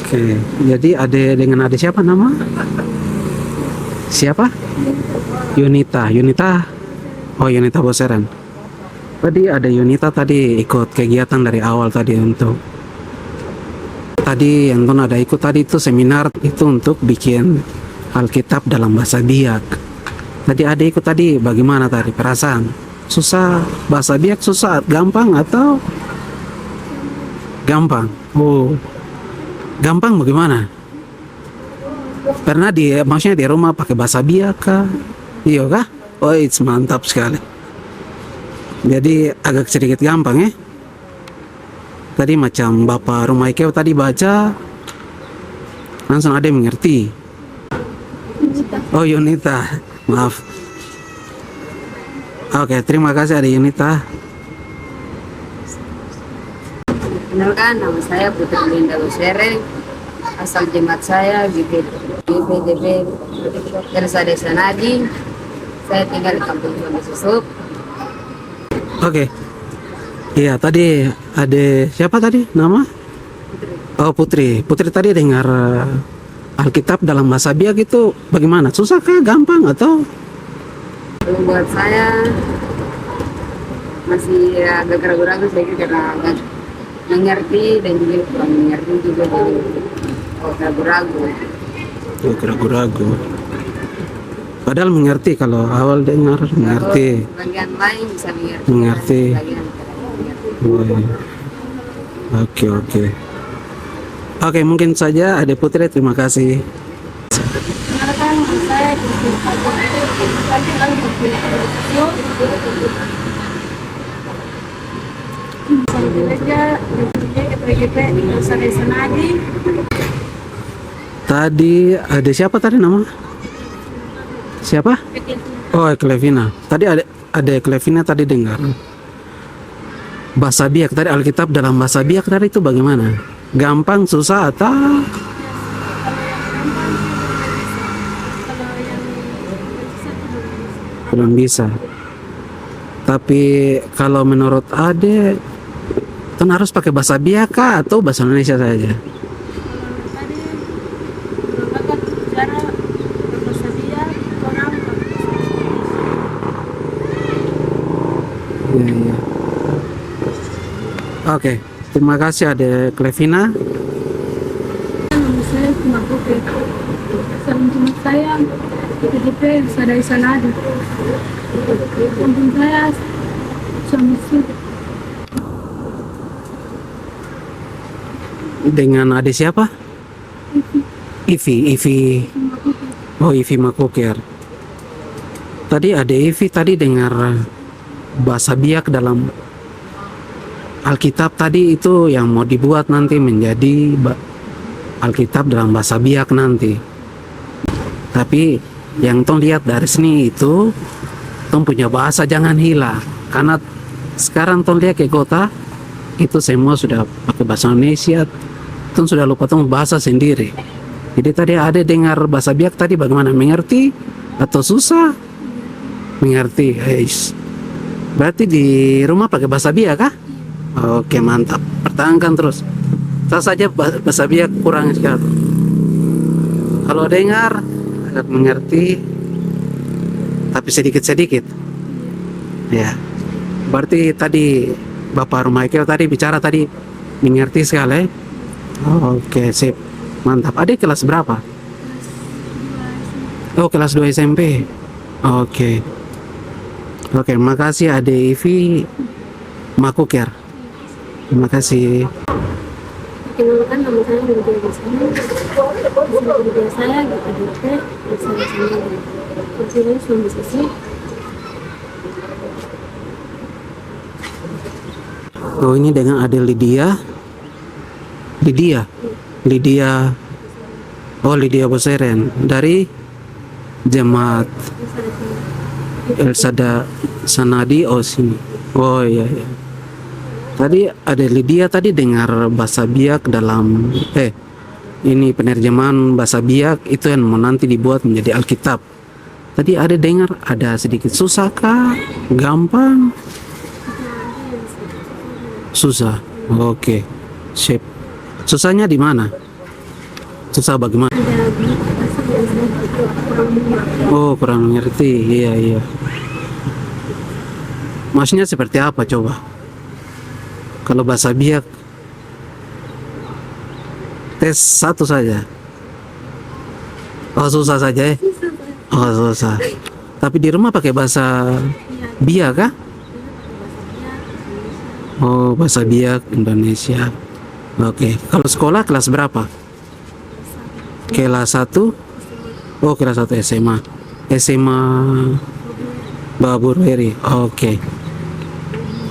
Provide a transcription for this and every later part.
Oke, jadi dengan ade siapa nama? Siapa? Yunita. Yunita. Oh, Yunita Boseran. Tadi ada Yunita tadi ikut kegiatan dari awal tadi untuk tadi Anton ada ikut tadi itu seminar itu untuk bikin Alkitab dalam bahasa Biak. Tadi ada ikut tadi bagaimana tadi perasaan? Susah bahasa Biak susah gampang atau gampang? Oh, gampang bagaimana? Pernah maksudnya di rumah pakai bahasa Biak kah? Iya kah? Oh, it's mantap sekali. Jadi agak sedikit gampang ya. Tadi macam Bapak Rumah Ikeo tadi baca langsung ada yang mengerti. Oh, Yunita. Maaf. Oke, terima kasih ada Yunita. Kenalkan, nama saya Putri Linda Boseran. Asal jemaat saya GPDB Desa Desa Nadi. Saya tinggal di Kampung Jombe Susuk. Oke. Iya, tadi ada siapa tadi nama? Oh, Putri. Putri tadi dengar Alkitab dalam bahasa Biak itu bagaimana? Susah kah? Gampang atau? Kalau buat saya masih agak ragu-ragu sedikit karena agak mengerti dan juga kurang mengerti juga jadi ragu-ragu. Oh, ragu-ragu. Padahal mengerti kalau awal dengar mengerti. Bagian lain bisa mengerti. Mengerti. Bagian mengerti. Oh, iya. Oke. Oke, mungkin saja ada Putri, terima kasih. Perkenalkan, saya Tadi ada siapa tadi nama? Siapa? Oh, Eklevina. Tadi ada Eklevina tadi dengar. Bahasa Biak tadi Alkitab dalam bahasa Biak tadi itu bagaimana? Gampang, susah atau? Belum bisa. Tapi kalau menurut Ade, kan harus pakai bahasa Biak kah atau bahasa Indonesia saja? Iya. Oke, terima kasih ada Klevina. Nama saya cuma Putri. Salam jemaat saya PDP Sadai Sanadi. Kampung saya Suamisud. Dengan adik siapa? Ivi. Oh, Ivi Makuker. Tadi ada Ivi tadi dengar bahasa Biak dalam Alkitab tadi itu yang mau dibuat nanti menjadi Alkitab dalam bahasa Biak nanti. Tapi yang tong lihat dari sini itu tong punya bahasa jangan hilang, karena sekarang tong lihat ke kota itu semua sudah pakai bahasa Indonesia, tong sudah lupa tong bahasa sendiri. Jadi tadi ada dengar bahasa Biak tadi bagaimana, mengerti atau susah? Mengerti, guys. Berarti di rumah pakai bahasa Biak kah? Oke, mantap. Pertahankan terus. Saya saja bahasa Biak kurang sekali. Kalau dengar agak mengerti, tapi sedikit-sedikit. Ya. Berarti tadi Bapak Michael tadi bicara tadi mengerti sekali. Oke, sip. Mantap. Adik kelas berapa? Oh, kelas 2 SMP. Oke, makasih Ade Ivi Makuker. Terima kasih. Perkenalkan, nama saya Lydia Basana. Kerja saya di PDP Sadai Sanadi. Kerja saya Suamisud. Oh, ini dengan Ade Lydia. Oh, Lydia Boseran dari jemaat Elsada Sanadi. Oh, sini. Oh, iya. Tadi ada Lydia tadi dengar bahasa Biak dalam ini penerjemahan bahasa Biak itu yang mau nanti dibuat menjadi Alkitab. Tadi ada dengar ada sedikit susah kah? Gampang? Susah. Oke. Sip. Susahnya di mana? Susah bagaimana? Ada bahasa yang saya kurang mengerti. Oh, kurang mengerti. Iya, iya. Maksudnya seperti apa coba? Kalau bahasa Biak tes satu saja. Oh, susah saja ya? Oh, susah. Tapi di rumah pakai bahasa Biak kah? Oh, bahasa Biak Indonesia. Oke. Kalau sekolah kelas berapa? Kelas 1? Oh, kelas 1 SMA. SMA Babur Heri. Oke.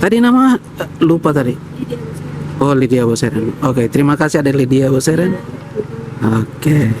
Tadi nama lupa tadi. Oh, Lydia Boseren. Oke, terima kasih ada Lydia Boseren. Oke.